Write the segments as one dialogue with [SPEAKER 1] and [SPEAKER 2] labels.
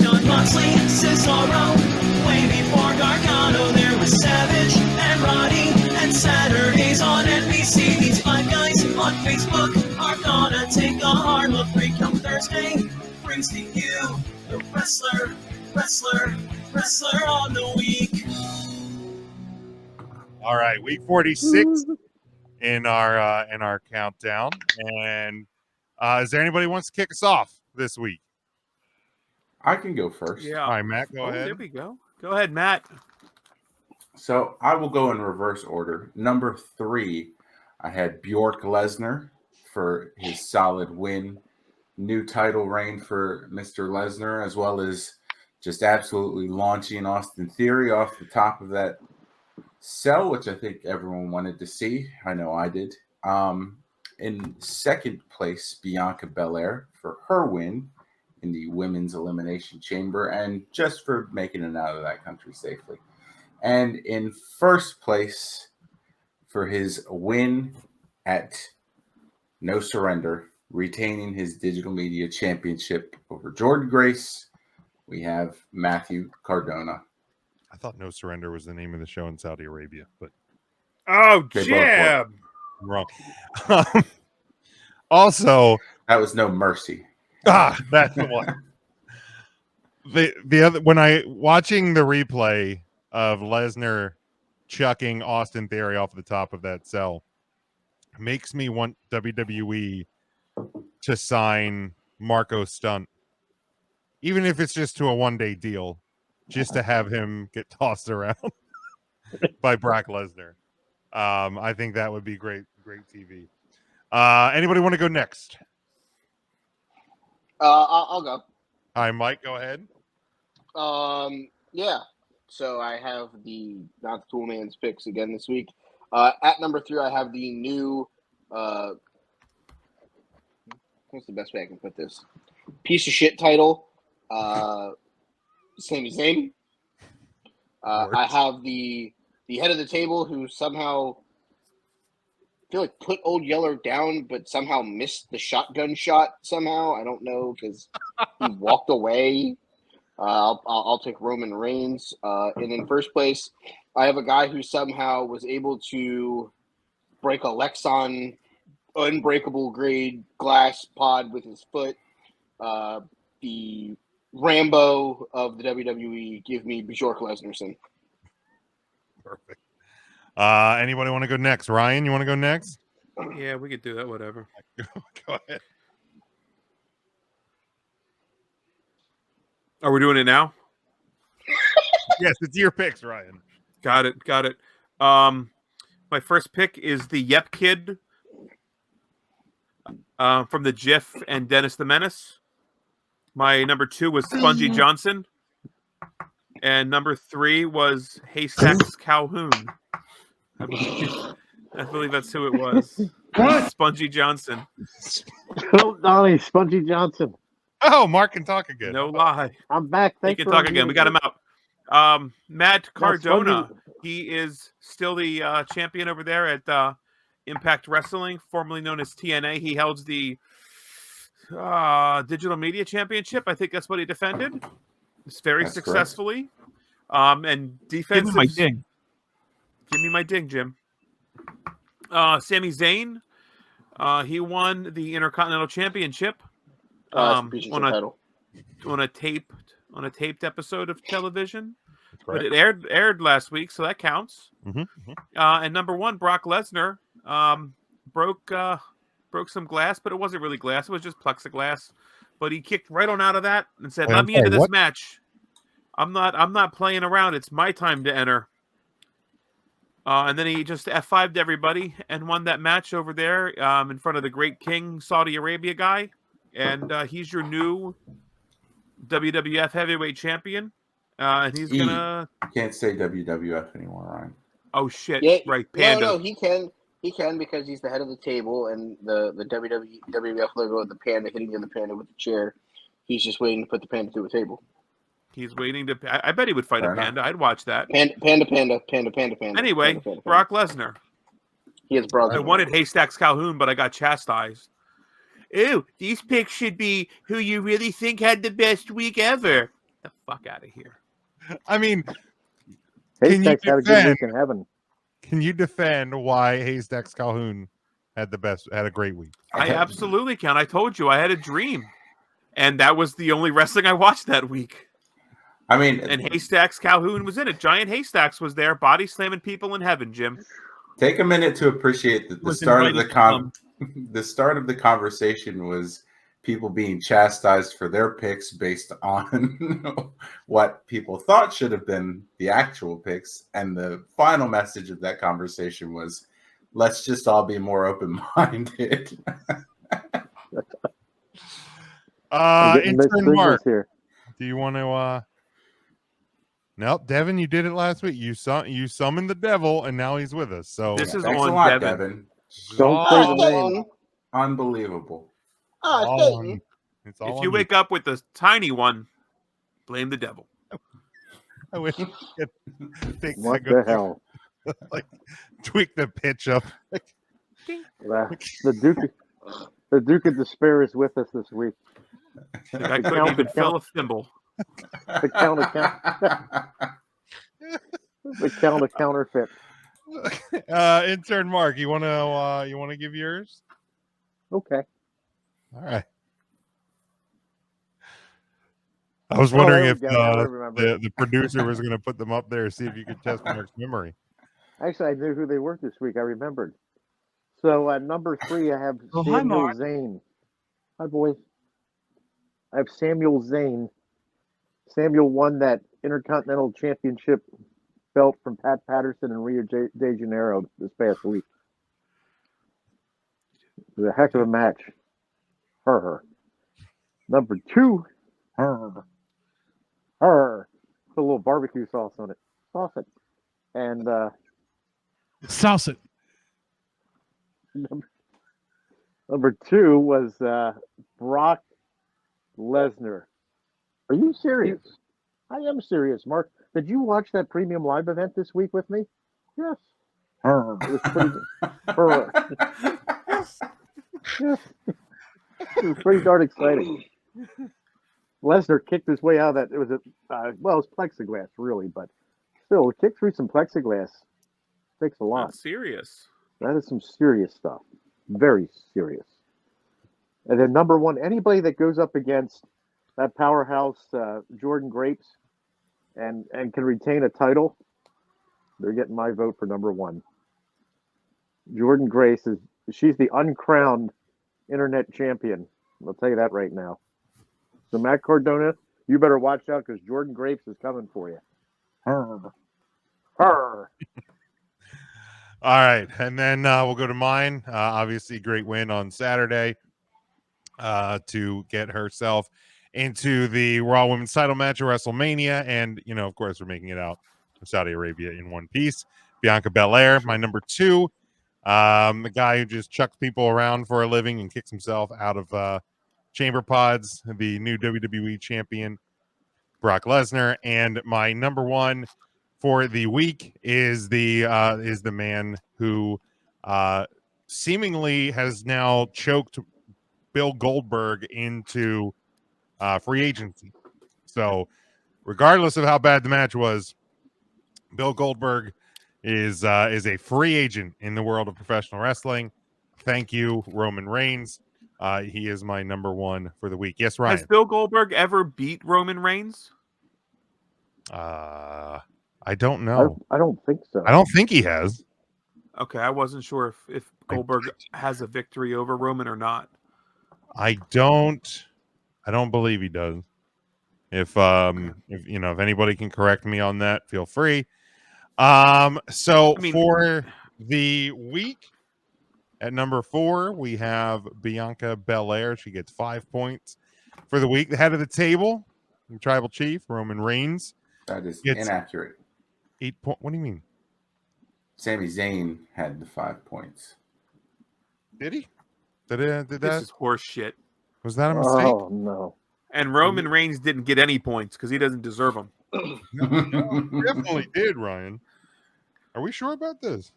[SPEAKER 1] John Moxley, Cesaro. Way before Gargano, there was Savage and Roddy. And Saturdays on NBC, these five guys on Facebook are gonna take a hard look. Recount Thursday brings to you the wrestler on the week.
[SPEAKER 2] All right, week 46 in our countdown, and is there anybody who wants to kick us off this week?
[SPEAKER 3] I can go first.
[SPEAKER 4] Yeah.
[SPEAKER 2] All right, Matt, go ahead.
[SPEAKER 4] There we go. Go ahead, Matt.
[SPEAKER 3] So I will go in reverse order. Number 3, I had Bjork Lesnar for his solid win. New title reign for Mr. Lesnar, as well as just absolutely launching Austin Theory off the top of that cell, which I think everyone wanted to see. I know I did. In second place, Bianca Belair for her win in the Women's Elimination Chamber and just for making it out of that country safely. And in first place for his win at No Surrender, retaining his digital media championship over Jordan Grace, we have Matthew Cardona.
[SPEAKER 2] I thought No Surrender was the name of the show in Saudi Arabia, but
[SPEAKER 4] Oh,
[SPEAKER 3] They both
[SPEAKER 4] Jim.
[SPEAKER 2] I'm wrong. Also,
[SPEAKER 3] That was No Mercy.
[SPEAKER 2] that's the one. The other, when I watching the replay of Lesnar chucking Austin Theory off the top of that cell makes me want WWE to sign Marco Stunt, even if it's just to a one-day deal, just to have him get tossed around by Brock Lesnar. I think that would be great TV. Anybody want to go next?
[SPEAKER 5] I'll go.
[SPEAKER 2] All right, Mike, go ahead.
[SPEAKER 5] Yeah. So I have the Not the Tool Man's picks again this week. At number 3, I have the new. What's the best way I can put this? Piece of shit title. Sami Zayn. I have the head of the table who somehow I feel like put Old Yeller down, but somehow missed the shotgun shot somehow. I don't know because he walked away. I'll take Roman Reigns. And in first place, I have a guy who somehow was able to break a Lexon unbreakable grade glass pod with his foot. The Rambo of the WWE, give me Bjork Lesnar.
[SPEAKER 2] Perfect. Anybody want to go next? Ryan, you want to go next?
[SPEAKER 4] Yeah, we could do that, whatever.
[SPEAKER 2] Go ahead.
[SPEAKER 4] Are we doing it now?
[SPEAKER 2] Yes, it's your picks, Ryan.
[SPEAKER 4] Got it. My first pick is the Yep Kid from the GIF and Dennis the Menace. My number 2 was Spongy Johnson. And number 3 was Haystacks Calhoun. I believe that's who it was.
[SPEAKER 6] What?
[SPEAKER 4] Spongy Johnson.
[SPEAKER 6] Phil Donnie, Spongy Johnson.
[SPEAKER 2] Oh, Mark can talk again.
[SPEAKER 4] No lie.
[SPEAKER 6] I'm back.
[SPEAKER 4] He
[SPEAKER 6] Thanks
[SPEAKER 4] can
[SPEAKER 6] for
[SPEAKER 4] talk again. We got him out. Matt Cardona.
[SPEAKER 6] Spongy-
[SPEAKER 4] He is still the champion over there at Impact Wrestling, formerly known as TNA. He held the Digital Media Championship. I think that's what he defended. It's very
[SPEAKER 3] That's
[SPEAKER 4] successfully. And defensive.
[SPEAKER 7] Give me my ding.
[SPEAKER 4] Give me my ding, Jim. Sami Zayn. He won the Intercontinental Championship on a taped episode of television. But it aired last week, so that counts. And number 1, Brock Lesnar broke some glass, but it wasn't really glass; it was just plexiglass. But he kicked right on out of that and said, "Let me into this match. I'm not playing around. It's my time to enter." And then he just F5'd everybody and won that match over there in front of the Great King Saudi Arabia guy, and he's your new WWF Heavyweight Champion. And he's gonna.
[SPEAKER 3] You can't say WWF anymore, Ryan.
[SPEAKER 4] Oh shit!
[SPEAKER 5] Yeah,
[SPEAKER 4] Right, Panda.
[SPEAKER 5] No, he can. He can because he's the head of the table, and the WWF logo of the panda hitting the panda with the chair. He's just waiting to put the panda through a table.
[SPEAKER 4] He's waiting to. I bet he would fight a panda. I'd watch that.
[SPEAKER 5] Panda.
[SPEAKER 4] Anyway,
[SPEAKER 5] panda.
[SPEAKER 4] Brock Lesnar.
[SPEAKER 5] He has broad.
[SPEAKER 4] I wanted Haystacks Calhoun, but I got chastised. Ew, these picks should be who you really think had the best week ever. fuck out of here.
[SPEAKER 2] I mean, can you
[SPEAKER 6] Haystacks had a good week in heaven.
[SPEAKER 2] Can you defend why Haystacks Calhoun had a great week?
[SPEAKER 4] I absolutely can. I told you I had a dream, and that was the only wrestling I watched that week.
[SPEAKER 3] I mean,
[SPEAKER 4] And Haystacks Calhoun was in it. Giant Haystacks was there, body slamming people in heaven. Jim,
[SPEAKER 3] take a minute to appreciate that the start of the start of the conversation was people being chastised for their picks based on what people thought should have been the actual picks, and the final message of that conversation was, let's just all be more open-minded.
[SPEAKER 2] Intern Mark, here. Do you want to nope, Devin, you did it last week. You summoned the devil, and now he's with us. So
[SPEAKER 4] this is
[SPEAKER 3] thanks
[SPEAKER 4] on
[SPEAKER 3] a lot,
[SPEAKER 4] Devin.
[SPEAKER 6] Don't say the name.
[SPEAKER 3] Unbelievable.
[SPEAKER 4] If you wake up with a tiny one, blame the devil.
[SPEAKER 2] I wish
[SPEAKER 6] what the hell?
[SPEAKER 2] Like tweak the pitch up.
[SPEAKER 6] The Duke of Despair is with us this week.
[SPEAKER 4] I couldn't even fill a thimble.
[SPEAKER 6] The count of counterfeit.
[SPEAKER 2] Intern Mark, you wanna give yours?
[SPEAKER 6] Okay.
[SPEAKER 2] All right. I was wondering if the producer was going to put them up there, see if you could test Mark's memory.
[SPEAKER 6] Actually, I knew who they were this week. I remembered. So at number 3, I have Samuel Zayn. Hi, boys. I have Samuel Zayn. Samuel won that Intercontinental Championship belt from Pat Patterson in Rio de Janeiro this past week. It was a heck of a match. Her. Number 2, her. Put a little barbecue sauce on it. Sauce it. And
[SPEAKER 7] sauce it.
[SPEAKER 6] Number 2 was Brock Lesnar. Are you serious? I am serious, Mark. Did you watch that premium live event this week with me? Yes. It was pretty yes. It was pretty darn exciting. Lesnar kicked his way out of that. It was it was plexiglass, really, but still, kick through some plexiglass takes a lot.
[SPEAKER 4] That's serious.
[SPEAKER 6] That is some serious stuff. Very serious. And then number 1, anybody that goes up against that powerhouse Jordan Grapes and can retain a title, they're getting my vote for number 1. Jordan Grace she's the uncrowned internet champion. I'll tell you that right now. So Matt Cardona, you better watch out because Jordan Grapes is coming for you. Her.
[SPEAKER 2] All right, and then we'll go to mine. Obviously, great win on Saturday to get herself into the Raw Women's title match at WrestleMania. And, of course, we're making it out of Saudi Arabia in one piece. Bianca Belair, my number 2. The guy who just chucks people around for a living and kicks himself out of chamber pods, the new WWE champion, Brock Lesnar. And my number 1 for the week is the man who seemingly has now choked Bill Goldberg into free agency. So regardless of how bad the match was, Bill Goldberg is a free agent in the world of professional wrestling. Thank you, Roman Reigns. He is my number 1 for the week. Yes, Ryan.
[SPEAKER 4] Has Bill Goldberg ever beat Roman Reigns?
[SPEAKER 2] I don't know.
[SPEAKER 6] I don't think so.
[SPEAKER 2] I don't think he has.
[SPEAKER 4] Okay, I wasn't sure if Goldberg has a victory over Roman or not.
[SPEAKER 2] I don't believe he does. If anybody can correct me on that, feel free. For the week at number 4, we have Bianca Belair. She gets 5 points for the week. The head of the table, the tribal chief, Roman Reigns.
[SPEAKER 3] That is inaccurate.
[SPEAKER 2] 8 points. What do you mean?
[SPEAKER 3] Sami Zayn had the 5 points.
[SPEAKER 2] Did he? Did that?
[SPEAKER 4] This is horse shit.
[SPEAKER 2] Was that a mistake?
[SPEAKER 6] Oh, no.
[SPEAKER 4] And Roman Reigns didn't get any points because he doesn't deserve them.
[SPEAKER 2] No, definitely did, Ryan. Are we sure about this?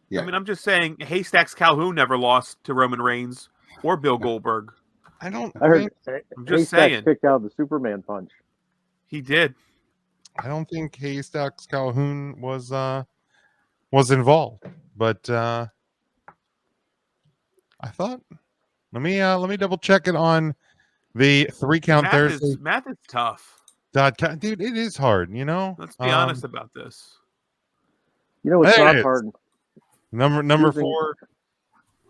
[SPEAKER 3] Yeah.
[SPEAKER 4] I mean, I'm just saying Haystacks Calhoun never lost to Roman Reigns or Bill Goldberg.
[SPEAKER 2] I don't
[SPEAKER 6] I heard
[SPEAKER 2] think...
[SPEAKER 4] I'm just
[SPEAKER 6] Haystack
[SPEAKER 4] saying.
[SPEAKER 6] picked out the Superman punch.
[SPEAKER 4] He did.
[SPEAKER 2] I don't think Haystacks Calhoun was involved, but I thought. Let me double check it on the 3 Count Thursday.
[SPEAKER 4] Math is tough.
[SPEAKER 2] Dude, it is hard,
[SPEAKER 4] Let's be honest about this.
[SPEAKER 6] It's
[SPEAKER 2] There
[SPEAKER 6] not
[SPEAKER 2] it is.
[SPEAKER 6] hard.
[SPEAKER 2] Number
[SPEAKER 6] Choosing-
[SPEAKER 2] 4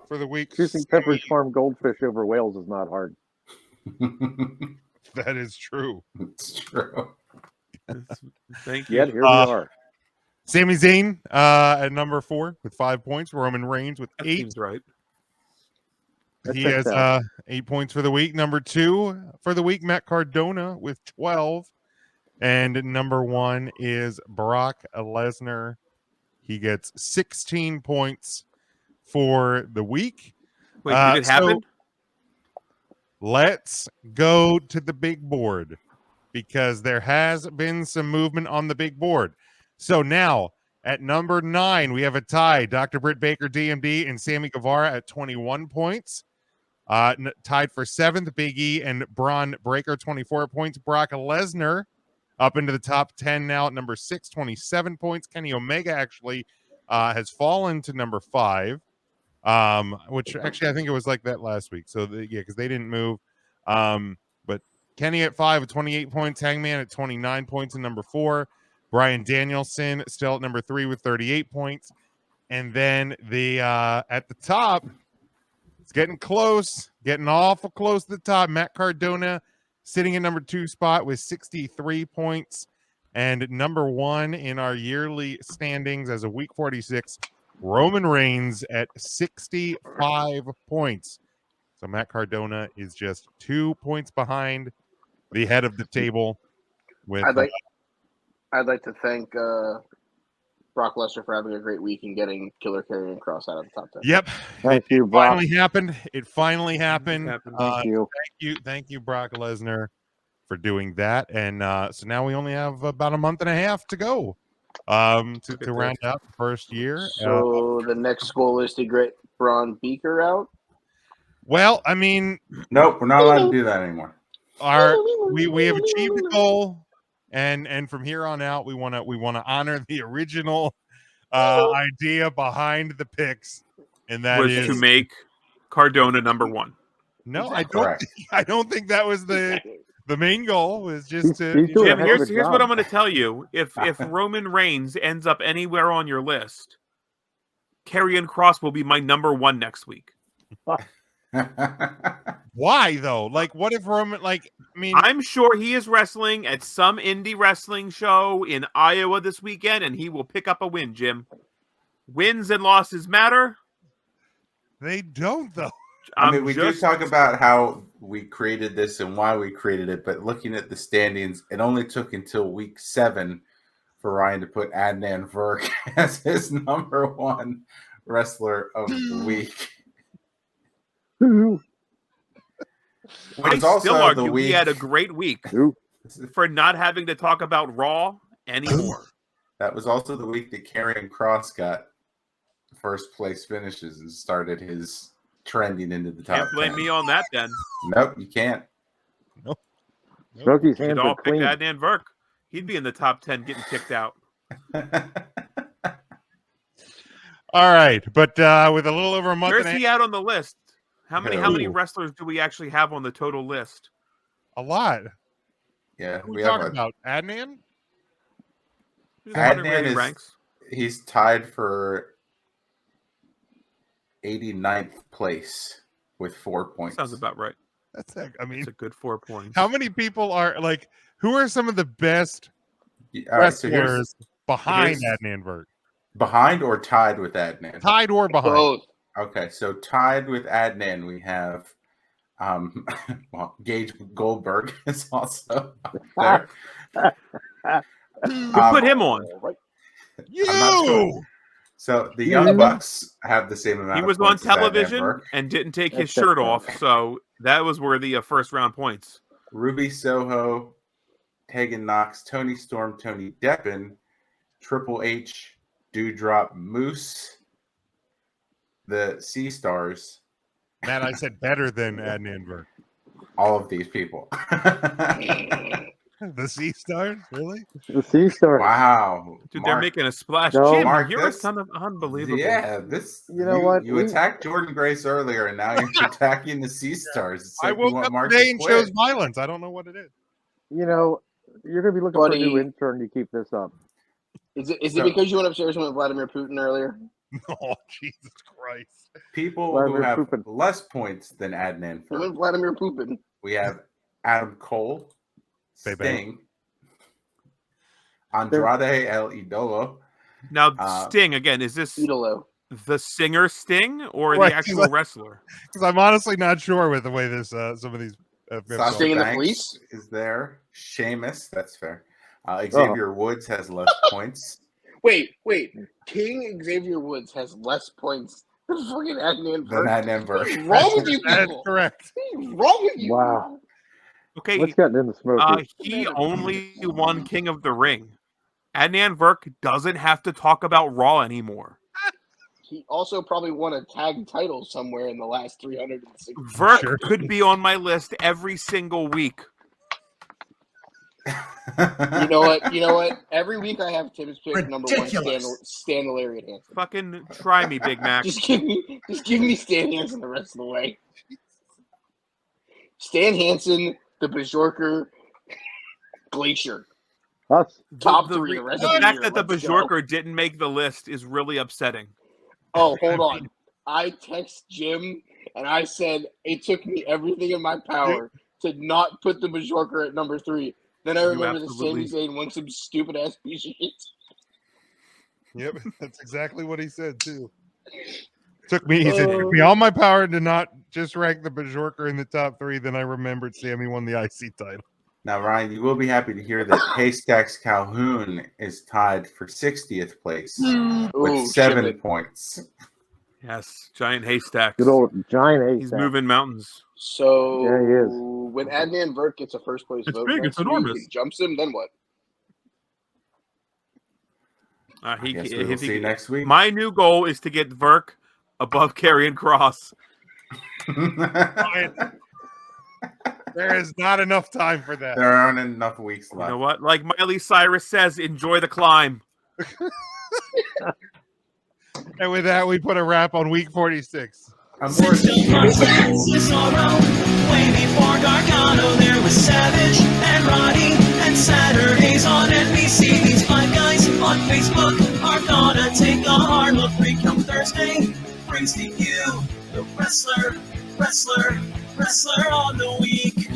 [SPEAKER 2] for the week.
[SPEAKER 6] Choosing Pepperidge Farm goldfish over whales is not hard.
[SPEAKER 2] That is true.
[SPEAKER 3] It's true.
[SPEAKER 4] Thank you.
[SPEAKER 6] Yet here we are.
[SPEAKER 2] Sami Zayn at number 4 with 5 points. Roman Reigns with
[SPEAKER 4] That
[SPEAKER 2] 8.
[SPEAKER 4] seems right.
[SPEAKER 2] He
[SPEAKER 6] That checks
[SPEAKER 2] has 8 points for the week. Number 2 for the week, Matt Cardona with 12. And number 1 is Brock Lesnar. He gets 16 points for the week.
[SPEAKER 4] Wait, did it happen?
[SPEAKER 2] Let's go to the big board because there has been some movement on the big board. So now at number 9, we have a tie. Dr. Britt Baker, DMD, and Sammy Guevara at 21 points. Tied for 7th, Big E and Braun Breaker, 24 points. Brock Lesnar up into the top 10 now at number 6, 27 points. Kenny Omega actually has fallen to number 5, which actually I think it was like that last week. So, because they didn't move. But Kenny at 5 with 28 points. Hangman at 29 points in number 4. Bryan Danielson still at number 3 with 38 points. And then at the top, it's getting close, getting awful close to the top. Matt Cardona sitting in number 2 spot with 63 points. And number 1 in our yearly standings as of week 46, Roman Reigns at 65 points. So Matt Cardona is just 2 points behind the head of the table. With
[SPEAKER 5] I'd like to thank Brock Lesnar for having a great week and getting Killer Karrion Kross out of the top 10.
[SPEAKER 2] Yep.
[SPEAKER 6] Thank you,
[SPEAKER 2] It
[SPEAKER 6] Brock.
[SPEAKER 2] finally happened. It finally happened.
[SPEAKER 6] Thank you.
[SPEAKER 2] Thank you, Brock Lesnar, for doing that. And so now we only have about a month and a half to go to round out the first year.
[SPEAKER 5] So the next goal is to get Braun Beaker out.
[SPEAKER 2] Well, I mean,
[SPEAKER 3] Nope, we're not allowed to do that anymore.
[SPEAKER 2] We have achieved the goal, and from here on out, we want to honor the original idea behind the picks, and that
[SPEAKER 4] was
[SPEAKER 2] is
[SPEAKER 4] to make Cardona number 1.
[SPEAKER 2] No,
[SPEAKER 3] Correct.
[SPEAKER 2] I don't think that was the main goal. Was just to
[SPEAKER 6] He's doing a
[SPEAKER 4] Jim,
[SPEAKER 6] heck of a
[SPEAKER 4] here's
[SPEAKER 6] job.
[SPEAKER 4] what I'm going to tell you. If Roman Reigns ends up anywhere on your list, Karrion Kross will be my number 1 next week.
[SPEAKER 2] Why though? Like, what if Roman? Like, I mean,
[SPEAKER 4] I'm sure he is wrestling at some indie wrestling show in Iowa this weekend, and he will pick up a win, Jim. Wins and losses matter.
[SPEAKER 2] they don't though.
[SPEAKER 3] I mean, we do talk about how we created this and why we created it, but looking at the standings, it only took until week 7 for Ryan to put Adnan Virk as his number 1 wrestler of the week.
[SPEAKER 4] I
[SPEAKER 3] It's also
[SPEAKER 4] still
[SPEAKER 3] the
[SPEAKER 4] argue
[SPEAKER 3] week-
[SPEAKER 4] he had a great week for not having to talk about Raw anymore.
[SPEAKER 3] That was also the week that Karrion Kross got first place finishes and started his trending into the top
[SPEAKER 4] Can't blame
[SPEAKER 3] 10.
[SPEAKER 4] me on that then.
[SPEAKER 3] Nope, you can't.
[SPEAKER 6] Smokey's
[SPEAKER 4] You'd
[SPEAKER 6] hands
[SPEAKER 4] all
[SPEAKER 6] are
[SPEAKER 4] pick
[SPEAKER 6] clean.
[SPEAKER 4] Adnan Virk. He'd be in the top 10 getting kicked out.
[SPEAKER 2] All right, but with a little over a month
[SPEAKER 4] Where's
[SPEAKER 2] and a
[SPEAKER 4] he out on the list? How many
[SPEAKER 2] Ooh.
[SPEAKER 4] wrestlers do we actually have on the total list?
[SPEAKER 2] a lot.
[SPEAKER 3] Yeah,
[SPEAKER 2] Who are
[SPEAKER 3] we
[SPEAKER 2] we
[SPEAKER 3] have
[SPEAKER 2] talking about? Adnan?
[SPEAKER 4] Just wondering where
[SPEAKER 3] Adnan
[SPEAKER 4] he
[SPEAKER 3] is
[SPEAKER 4] ranks.
[SPEAKER 3] he's tied for 89th place with 4 points.
[SPEAKER 4] Sounds about right.
[SPEAKER 2] I mean,
[SPEAKER 4] It's a good 4 points.
[SPEAKER 2] how many people are like? Who are some of the best
[SPEAKER 3] All right, so here's
[SPEAKER 2] wrestlers behind
[SPEAKER 3] here's-
[SPEAKER 2] Adnan Virk?
[SPEAKER 3] behind or tied with Adnan?
[SPEAKER 2] Tied or behind?
[SPEAKER 5] Both.
[SPEAKER 3] Okay, so tied with Adnan, we have well, Gage Goldberg is also up there.
[SPEAKER 4] Who put him on?
[SPEAKER 2] You.
[SPEAKER 3] I'm not sure. So the Young Bucks have the same amount.
[SPEAKER 4] He
[SPEAKER 3] of
[SPEAKER 4] was on
[SPEAKER 3] points as Adnan
[SPEAKER 4] television
[SPEAKER 3] Virk.
[SPEAKER 4] and didn't take his
[SPEAKER 6] That's
[SPEAKER 4] shirt
[SPEAKER 6] it.
[SPEAKER 4] off, so that was worthy of first round points.
[SPEAKER 3] Ruby Soho, Tegan Knox, Tony Storm, Tony Deppen, Triple H, Dewdrop Moose, the Sea Stars,
[SPEAKER 2] Matt, I said better than Adnan Virk.
[SPEAKER 3] all of these people.
[SPEAKER 2] The Sea Stars, really?
[SPEAKER 6] The Sea Stars.
[SPEAKER 3] Wow.
[SPEAKER 4] Dude, they're
[SPEAKER 3] Mark,
[SPEAKER 4] making a splash.
[SPEAKER 6] No.
[SPEAKER 4] Jim,
[SPEAKER 3] Mark,
[SPEAKER 4] you're a
[SPEAKER 3] this-
[SPEAKER 4] son of unbelievable.
[SPEAKER 3] Yeah, this.
[SPEAKER 6] You know what?
[SPEAKER 3] You attacked Jordan Grace earlier, and now you're attacking the Sea Stars. It's
[SPEAKER 2] I
[SPEAKER 3] like you
[SPEAKER 2] woke
[SPEAKER 3] want
[SPEAKER 2] up
[SPEAKER 3] Mark
[SPEAKER 2] today
[SPEAKER 3] to
[SPEAKER 2] and
[SPEAKER 3] quit.
[SPEAKER 2] chose violence. I don't know what it is.
[SPEAKER 6] You know, you're going to be looking for a new
[SPEAKER 5] Buddy.
[SPEAKER 6] intern to keep this up.
[SPEAKER 5] Is it
[SPEAKER 3] So-
[SPEAKER 5] because you went upstairs and went with Vladimir Putin earlier?
[SPEAKER 2] Oh, Jesus Christ.
[SPEAKER 3] People
[SPEAKER 6] Vladimir
[SPEAKER 3] who have
[SPEAKER 6] Putin.
[SPEAKER 3] less points than Adnan
[SPEAKER 5] You went
[SPEAKER 3] Furk.
[SPEAKER 5] with Vladimir Putin.
[SPEAKER 3] We have Adam Cole,
[SPEAKER 2] Baby.
[SPEAKER 3] Sting, Andrade El Idolo.
[SPEAKER 4] Now,
[SPEAKER 3] Uh,
[SPEAKER 4] Sting, again, is this
[SPEAKER 5] Idolo.
[SPEAKER 4] the singer Sting or
[SPEAKER 2] Right,
[SPEAKER 4] the actual
[SPEAKER 2] like-
[SPEAKER 4] wrestler?
[SPEAKER 2] Because I'm honestly not sure with the way this some of these.
[SPEAKER 3] Sasha
[SPEAKER 5] Sting and the
[SPEAKER 3] Banks
[SPEAKER 5] Police?
[SPEAKER 3] is there. Sheamus, that's fair. Xavier Woods has less points.
[SPEAKER 5] Wait. King Xavier Woods has less points than fucking Adnan
[SPEAKER 3] Than
[SPEAKER 5] Furk.
[SPEAKER 3] Adnan
[SPEAKER 5] What's
[SPEAKER 3] Furk.
[SPEAKER 5] wrong with you
[SPEAKER 2] That's
[SPEAKER 5] people?
[SPEAKER 2] correct.
[SPEAKER 5] What's wrong with you?
[SPEAKER 6] Wow.
[SPEAKER 4] Okay,
[SPEAKER 6] Let's get in the smoky.
[SPEAKER 4] he only won King of the Ring. Adnan Virk doesn't have to talk about Raw anymore.
[SPEAKER 5] He also probably won a tag title somewhere in the last 360.
[SPEAKER 4] Virk
[SPEAKER 2] Sure.
[SPEAKER 4] could be on my list every single week.
[SPEAKER 5] You know what? Every week I have Tim's pick number one,
[SPEAKER 1] Ridiculous.
[SPEAKER 5] Stan the Lariat Hansen.
[SPEAKER 4] Fucking try me, Big Mac.
[SPEAKER 5] Just give me Stan Hansen the rest of the way. Stan Hansen, the Bajorker, Glacier.
[SPEAKER 6] Us.
[SPEAKER 5] Top
[SPEAKER 4] the,
[SPEAKER 5] three
[SPEAKER 4] the,
[SPEAKER 5] the rest
[SPEAKER 4] the
[SPEAKER 5] of the
[SPEAKER 4] fact
[SPEAKER 5] year.
[SPEAKER 4] that the
[SPEAKER 5] Let's go.
[SPEAKER 4] Bajorker didn't make the list is really upsetting.
[SPEAKER 5] Oh, hold on. I text Jim and I said it took me everything in my power to not put the Bajorker at number 3. Then I
[SPEAKER 4] You
[SPEAKER 5] remember that Sami
[SPEAKER 4] absolutely-
[SPEAKER 5] Zayn won some stupid ass piece of shit.
[SPEAKER 2] Yep, that's exactly what he said too. He said, it took me all my power to not just rank the Bajorker in the top 3. Then I remembered Sammy won the IC title.
[SPEAKER 3] Now, Ryan, you will be happy to hear that Haystacks Calhoun is tied for 60th place with
[SPEAKER 5] Ooh,
[SPEAKER 3] 7
[SPEAKER 5] ship it.
[SPEAKER 3] points.
[SPEAKER 4] Yes, giant haystacks.
[SPEAKER 6] Good old giant ace.
[SPEAKER 4] He's moving mountains.
[SPEAKER 5] So
[SPEAKER 6] Yeah, he is.
[SPEAKER 5] when Adnan Virk gets a first place
[SPEAKER 4] It's
[SPEAKER 5] vote
[SPEAKER 4] big,
[SPEAKER 5] next
[SPEAKER 4] it's
[SPEAKER 5] week
[SPEAKER 4] enormous.
[SPEAKER 5] and jumps him, then what?
[SPEAKER 3] I guess we will see next week.
[SPEAKER 4] My new goal is to get Virk above Karrion Cross.
[SPEAKER 2] There is not enough time for that.
[SPEAKER 3] There aren't enough weeks
[SPEAKER 4] You
[SPEAKER 3] left.
[SPEAKER 4] know what? Like Miley Cyrus says, enjoy the climb.
[SPEAKER 2] And with that, we put a wrap on week 46.
[SPEAKER 3] I'm more
[SPEAKER 1] Cesaro. Way before Gargano, there was Savage and Roddy, and Saturdays on NBC. These 5 guys on Facebook are gonna take a hard look. Come Thursday brings to you the wrestler on the week.